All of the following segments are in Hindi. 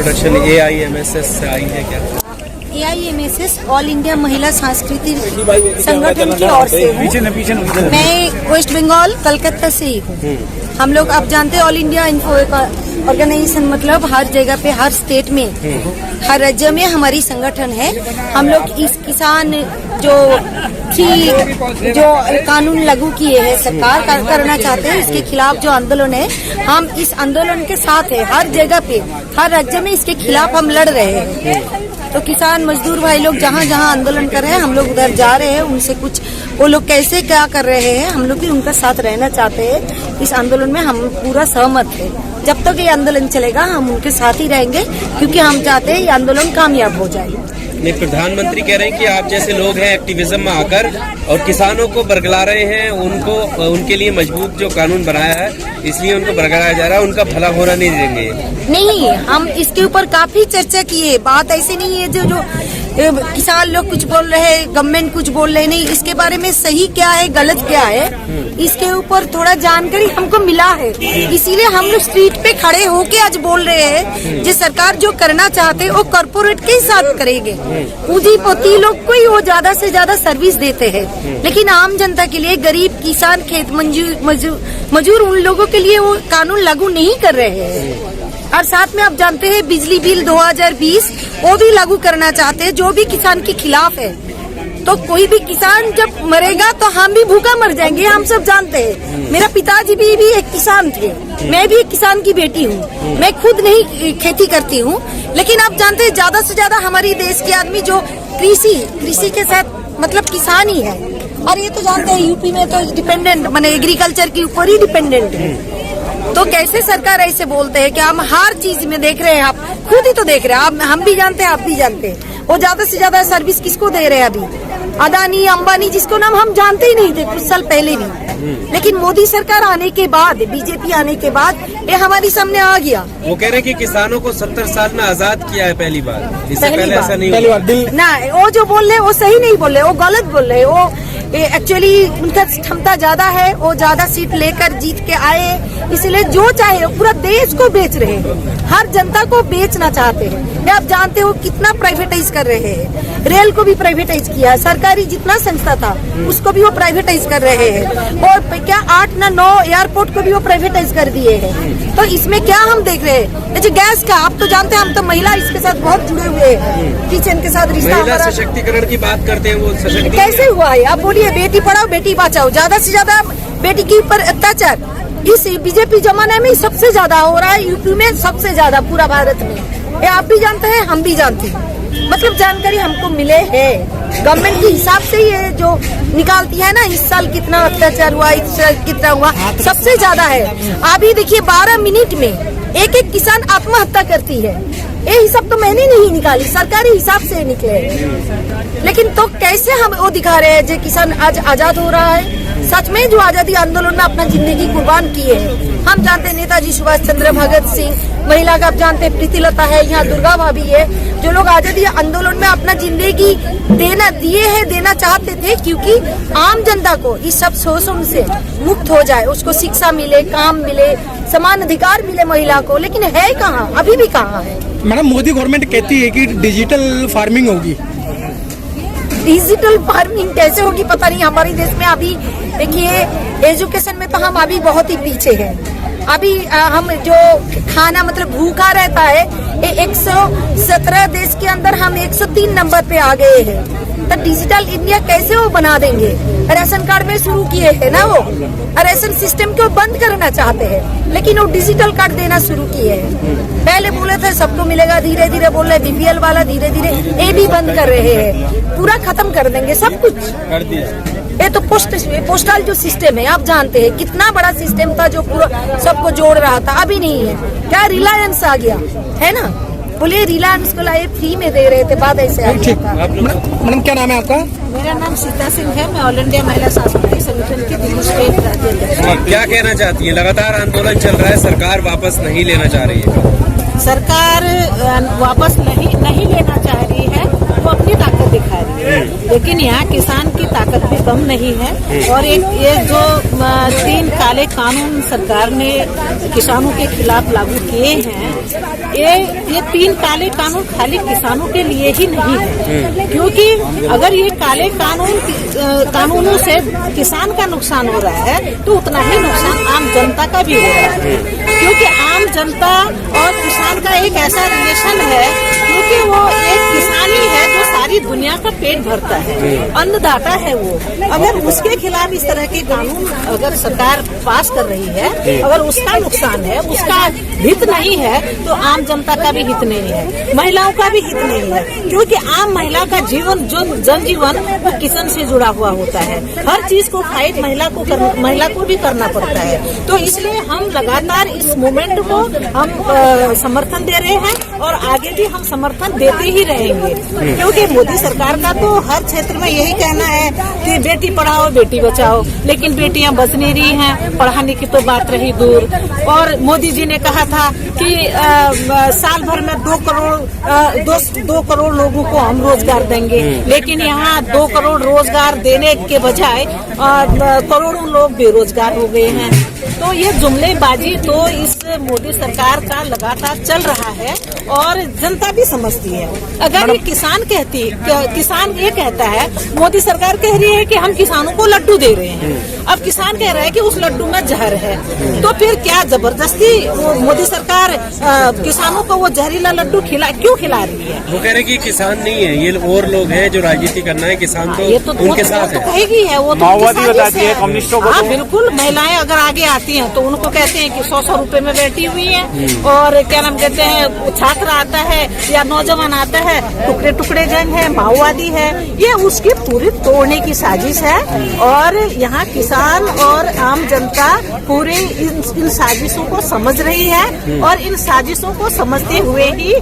इंट्रोडक्शन AIMSS से आई है क्या? AIMSS ऑल इंडिया महिला सांस्कृतिक संगठन की ओर से हूँ। मैं वेस्ट बंगाल कलकत्ता से ही हूँ। हम लोग आप जानते हैं ऑल इंडिया इन्फो ऑर्गेनाइजेशन मतलब हर जगह पे हर स्टेट में हर राज्य में हमारी संगठन है। हम लोग इस किसान जो कानून लागू किए हैं सरकार करना चाहते हैं इसके खिलाफ जो आंदोलन है हम इस आंदोलन के साथ है। हर जगह पे हर राज्य में इसके खिलाफ हम लड़ रहे हैं। तो किसान मजदूर भाई लोग जहाँ जहाँ आंदोलन कर रहे हैं हम लोग उधर जा रहे हैं। उनसे कुछ वो लोग कैसे क्या कर रहे हैं हम लोग भी उनका साथ रहना चाहते हैं। इस आंदोलन में हम पूरा सहमत है। जब तक ये आंदोलन चलेगा हम उनके साथ ही रहेंगे क्योंकि हम चाहते हैं ये आंदोलन कामयाब हो जाए। नहीं, प्रधानमंत्री कह रहे हैं कि आप जैसे लोग हैं एक्टिविज्म में आकर और किसानों को बरगला रहे हैं। उनको उनके लिए मजबूत जो कानून बनाया है इसलिए उनको बरगलाया जा रहा है। उनका भला होना नहीं देंगे। नहीं, हम इसके ऊपर काफी चर्चा की है। बात ऐसी नहीं है जो किसान लोग कुछ बोल रहे हैं गवर्नमेंट कुछ बोल रहे नहीं। इसके बारे में सही क्या है गलत क्या है इसके ऊपर थोड़ा जानकारी हमको मिला है। इसीलिए हम लोग स्ट्रीट पे खड़े होके आज बोल रहे हैं जो सरकार जो करना चाहते हैं वो कॉर्पोरेट के साथ करेंगे। पूंजीपति लोग को ही वो ज्यादा से ज्यादा सर्विस देते हैं लेकिन आम जनता के लिए गरीब किसान खेत मजदूर उन लोगों के लिए वो कानून लागू नहीं कर रहे हैं। और साथ में आप जानते हैं बिजली बिल 2020 वो भी लागू करना चाहते हैं जो भी किसान के खिलाफ है। तो कोई भी किसान जब मरेगा तो हम भी भूखा मर जाएंगे हम सब जानते हैं। मेरा पिताजी भी एक किसान थे। मैं भी एक किसान की बेटी हूँ। मैं खुद नहीं खेती करती हूँ लेकिन आप जानते हैं ज्यादा से ज्यादा हमारी देश के आदमी जो कृषि के साथ मतलब किसान ही है। और ये तो जानते हैं यूपी में तो डिपेंडेंट माने एग्रीकल्चर के ऊपर ही डिपेंडेंट है। तो कैसे सरकार ऐसे बोलते हैं कि हम हर चीज में देख रहे हैं। आप खुद ही तो देख रहे हैं। हम भी जानते हैं आप भी जानते हैं। वो ज्यादा से ज्यादा सर्विस किसको दे रहे हैं अभी? अदानी अंबानी जिसको नाम हम जानते ही नहीं थे कुछ साल पहले भी। लेकिन मोदी सरकार आने के बाद बीजेपी आने के बाद ये हमारे सामने आ गया। वो कह रहे हैं कि किसानों को 70 साल में आजाद किया है पहली बार। इससे पहले ऐसा नहीं हुआ। ना वो जो बोल रहे वो सही नहीं बोल रहे वो गलत बोल रहे। वो एक्चुअली उनका क्षमता ज्यादा है। वो ज्यादा सीट लेकर जीत के आए इसलिए जो चाहे पूरा देश को बेच रहे हैं। हर जनता को बेचना चाहते हैं। आप जानते हो कितना प्राइवेटाइज कर रहे हैं। रेल को भी प्राइवेटाइज किया। सरकारी जितना संस्था था उसको भी वो प्राइवेटाइज कर रहे हैं। और क्या 8 ना 9 एयरपोर्ट को भी वो प्राइवेटाइज कर दिए हैं। तो इसमें क्या हम देख रहे हैं जो गैस का आप तो जानते हैं हम तो महिला इसके साथ बहुत जुड़े हुए हैं। किचन के साथ रिश्ता महिला सशक्तिकरण की बात करते हैं वो सशक्तिकरण कैसे हुआ है? आप बोलिए बेटी पढ़ाओ बेटी बचाओ। ज्यादा से ज्यादा बेटी के ऊपर अत्याचार इस बीजेपी जमाने में सबसे ज्यादा हो रहा है। यूपी में सबसे ज्यादा पूरा भारत में। ये आप भी जानते हैं हम भी जानते हैं। मतलब जानकारी हमको मिले है गवर्नमेंट के हिसाब से ये जो निकालती है ना इस साल कितना अत्याचार हुआ इस साल कितना हुआ सबसे ज्यादा है। अभी देखिए 12 मिनट में एक किसान आत्महत्या करती है। ये हिसाब तो मैंने नहीं निकाली सरकारी हिसाब से निकले। लेकिन तो कैसे हम वो दिखा रहे हैं जो किसान आज आजाद हो रहा है। सच में जो आजादी आंदोलन में अपना जिंदगी कुर्बान किए हैं। हम जानते हैं नेताजी सुभाष चंद्र भगत सिंह महिला का आप जानते हैं प्रीतिलता है यहाँ दुर्गा भाभी है जो लोग आजादी आंदोलन में अपना जिंदगी देना चाहते थे क्योंकि आम जनता को इस सब शोषण से मुक्त हो जाए उसको शिक्षा मिले काम मिले समान अधिकार मिले महिला को। लेकिन है कहाँ अभी भी कहाँ है? मैडम मोदी गवर्नमेंट कहती है कि डिजिटल फार्मिंग होगी। डिजिटल फार्मिंग कैसे होगी पता नहीं। हमारे देश में अभी देखिए एजुकेशन में तो हम अभी बहुत ही पीछे हैं। अभी हम जो खाना मतलब भूखा रहता है 117 देश के अंदर हम 103 नंबर पे आ गए हैं। तो डिजिटल इंडिया कैसे वो बना देंगे? राशन कार्ड में शुरू किए है ना वो राशन सिस्टम को बंद करना चाहते हैं लेकिन वो डिजिटल कार्ड देना शुरू किए हैं। पहले बोले थे सबको मिलेगा धीरे धीरे बोल रहे BPL वाला धीरे धीरे ये भी बंद कर रहे हैं। पूरा खत्म कर देंगे सब कुछ कर दिया। ये तो पोस्टल जो सिस्टम है आप जानते हैं कितना बड़ा सिस्टम था जो पूरा सबको जोड़ रहा था अभी नहीं है। क्या रिलायंस आ गया है ना बोलिए रिलायंस को लाए फ्री में दे रहे थे बाद ऐसे। मैडम क्या नाम है आपका? मेरा नाम सीता सिंह है। मैं ऑल इंडिया महिला सांस्कृतिक संगठन की दिल्ली स्टेट राज्य। क्या कहना चाहती है? लगातार आंदोलन चल रहा है सरकार वापस नहीं लेना चाह रही है। सरकार वापस नहीं लेना चाह रही है वो अपनी ताकत दिखा रही है। लेकिन यहाँ किसान की ताकत भी कम नहीं है। और ये जो 3 काले कानून सरकार ने किसानों के खिलाफ लागू किए हैं ये 3 काले कानून खाली किसानों के लिए ही नहीं है, क्योंकि अगर ये काले कानूनों से किसान का नुकसान हो रहा है तो उतना ही नुकसान आम जनता का भी हो रहा है, क्योंकि आम जनता और किसान का एक ऐसा रिलेशन है, क्योंकि वो एक किसान ही है जो सारी दुनिया का पेट भरता है, अन्नदाता है वो। अगर उसके खिलाफ इस तरह के कानून अगर सरकार पास कर रही है, अगर उसका नुकसान है, उसका हित नहीं है, तो आम जनता का भी हित नहीं है, महिलाओं का भी हित नहीं है, क्योंकि आम महिला का जीवन जो जनजीवन वो किसान से जुड़ा हुआ होता है। हर चीज को फाइट महिला को भी करना पड़ता है। तो इसलिए हम लगातार इस मूवमेंट को हम समर्थन दे रहे हैं और आगे भी हम समर्थन देते ही रहेंगे, क्योंकि मोदी सरकार का तो हर क्षेत्र में यही कहना है कि बेटी पढ़ाओ बेटी बचाओ, लेकिन बेटियां बच नहीं रही हैं, पढ़ाने की तो बात रही दूर। और मोदी जी ने कहा था कि साल भर में 2 करोड़ लोगों को हम रोजगार देंगे, लेकिन यहाँ 2 करोड़ रोजगार देने के बजाय करोड़ों लोग बेरोजगार हो गए हैं। तो ये जुमलेबाजी तो इस मोदी सरकार का लगातार चल रहा है और जनता भी समझती है। अगर ये किसान ये कहता है, मोदी सरकार कह रही है कि हम किसानों को लड्डू दे रहे हैं, अब किसान कह रहा है कि उस लड्डू में जहर है, तो फिर क्या जबरदस्ती मोदी सरकार किसानों को वो जहरीला लड्डू क्यों खिला रही है? वो कह रहे हैं कि किसान नहीं है, ये और लोग हैं जो राजनीति करना है, किसान तो उनके साथ है। कहेगी है वो, माओवादी बताती है कम्युनिस्टों को। हाँ बिल्कुल, महिलाएं अगर आगे आती हैं तो उनको कहते हैं कि 100 रुपए में बैठी हुई है, और क्या नाम कहते हैं, छात्र आता है या नौजवान आता है, टुकड़े गैंग है, माओवादी है, ये उसकी पूरी तोड़ने की साजिश है। और यहाँ किसान और आम जनता पूरे इन साजिशों को समझ रही है, और इन साजिशों को समझते हुए ही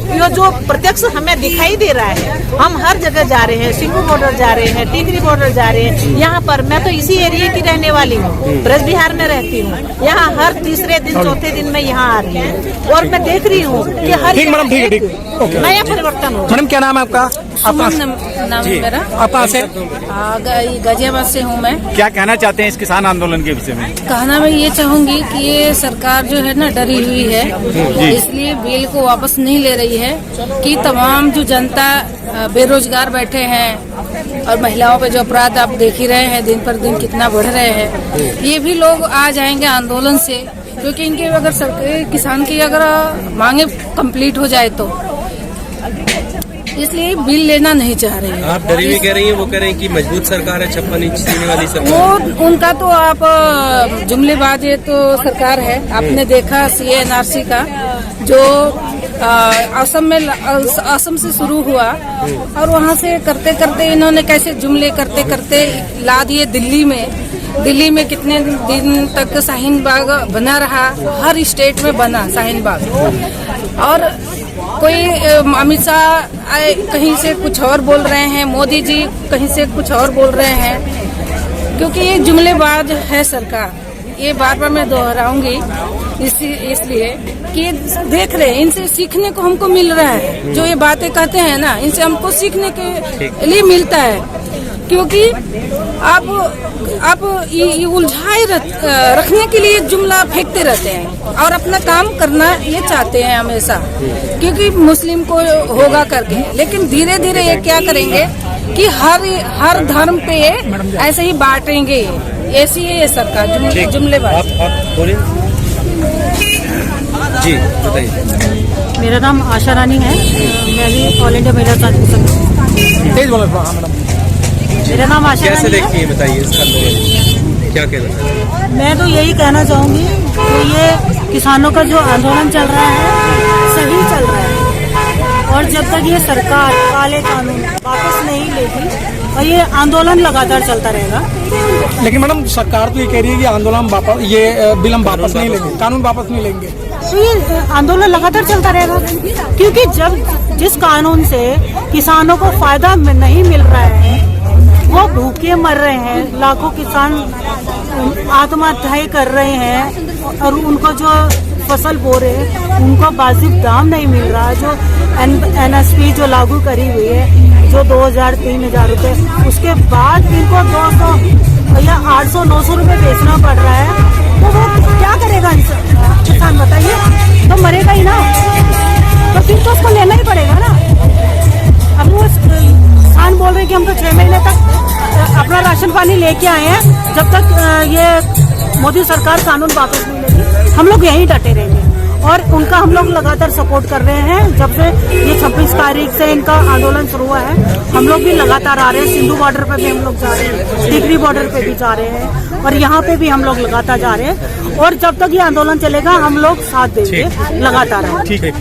ये जो प्रत्यक्ष हमें दिखाई दे रहा है, हम हर जगह जा रहे हैं, सिंगू बॉर्डर जा रहे हैं, टिकरी बॉर्डर जा रहे हैं। यहाँ पर मैं तो इसी एरिया की रहने वाली हूँ, ब्रज बिहार में रहती हूँ। यहाँ हर तीसरे दिन चौथे दिन में यहाँ आ रही हूँ और मैं देख रही हूँ कि हर नया परिवर्तन हो। मैडम क्या नाम है आपका? नाम है मेरा। आप कहाँ से? गाजियाबाद से हूँ मैं। क्या कहना चाहते हैं इस किसान आंदोलन के विषय में? कहना मैं ये चाहूंगी कि ये सरकार जो है ना डरी हुई है, इसलिए बिल को वापस नहीं ले रही है कि तमाम जो जनता बेरोजगार बैठे हैं और महिलाओं पे जो अपराध आप देख ही रहे हैं दिन पर दिन कितना बढ़ रहे हैं, ये भी लोग आ जाएंगे आंदोलन से, क्योंकि इनके अगर सरकार किसान की अगर मांगे कंप्लीट हो जाए तो इसलिए बिल लेना नहीं चाह रही है। आप डरी हुई कह रही हैं, वो कह रहे हैं कि मजबूत सरकार है, 56 इंच सीने वाली सरकार। वो उनका तो आप जुमलेबाज ये तो सरकार है। आपने देखा CA NRC का जो असम से शुरू हुआ और वहाँ से करते करते इन्होंने कैसे जुमले करते करते ला दिए दिल्ली में कितने दिन तक शाहीन बाग बना रहा, हर स्टेट में बना शाहीन बाग। और कोई अमित शाह कहीं से कुछ और बोल रहे हैं, मोदी जी कहीं से कुछ और बोल रहे हैं, क्योंकि ये जुमलेबाज है सरकार। ये बार बार मैं दोहराऊंगी इसलिए कि देख रहे हैं, इनसे सीखने को हमको मिल रहा है। जो ये बातें कहते हैं ना, इनसे हमको सीखने के लिए मिलता है, क्योंकि आप ये उलझाए रखने के लिए जुमला फेंकते रहते हैं और अपना काम करना ये चाहते हैं हमेशा, क्योंकि मुस्लिम को होगा करके। लेकिन धीरे धीरे ये क्या करेंगे कि हर धर्म पे ऐसे ही बांटेंगे। ऐसी है ये सरकार जुमलेबाज। आप बोलिए जी, बताइए। मेरा नाम आशा रानी है, मैं भी ऑल इंडिया महिला तेज बोलो मैडम। मेरा नाम आशा कैसे रानी देखती है, बताइए इसका आंदोलन क्या कहना है? मैं तो यही कहना चाहूँगी कि ये किसानों का जो आंदोलन चल रहा है सही चल रहा है, और जब तक ये सरकार काले कानून वापस नहीं लेगी और ये आंदोलन लगातार चलता रहेगा। लेकिन मैडम सरकार तो ये कह रही है कि आंदोलन वापस, ये बिल हम वापस नहीं लेंगे, कानून वापस नहीं लेंगे, तो ये आंदोलन लगातार चलता रहेगा, क्योंकि जिस कानून से किसानों को फायदा नहीं मिल रहा है, वो भूखे मर रहे हैं, लाखों किसान आत्महत्याएं कर रहे हैं, और उनको जो फसल बो रहे हैं उनको वाजिब दाम नहीं मिल रहा। जो NSP जो लागू करी हुई है, जो 2000-3000 रुपए, उसके बाद इनको 200 या 800-900 रुपए बेचना पड़ रहा है, तो वो क्या करेगा किसान बताइए? तो मरेगा ही ना, तो फिर तो उसको लेना ही पड़ेगा ना। अब वो किसान बोल रहे हैं कि हम तो 6 महीने तक अपना राशन पानी लेके आए हैं, जब तक ये मोदी सरकार कानून वापस नहीं लेगी हम लोग यहीं डटे रहेंगे। और उनका हम लोग लगातार सपोर्ट कर रहे हैं। जब से ये 26 तारीख से इनका आंदोलन शुरू हुआ है, हम लोग भी लगातार आ रहे हैं। सिंधु बॉर्डर पे भी हम लोग जा रहे हैं, टिकरी बॉर्डर पे भी जा रहे हैं, और यहाँ पे भी हम लोग लगातार जा रहे हैं। और जब तक ये आंदोलन चलेगा हम लोग साथ देंगे, लगातार। ठीक है।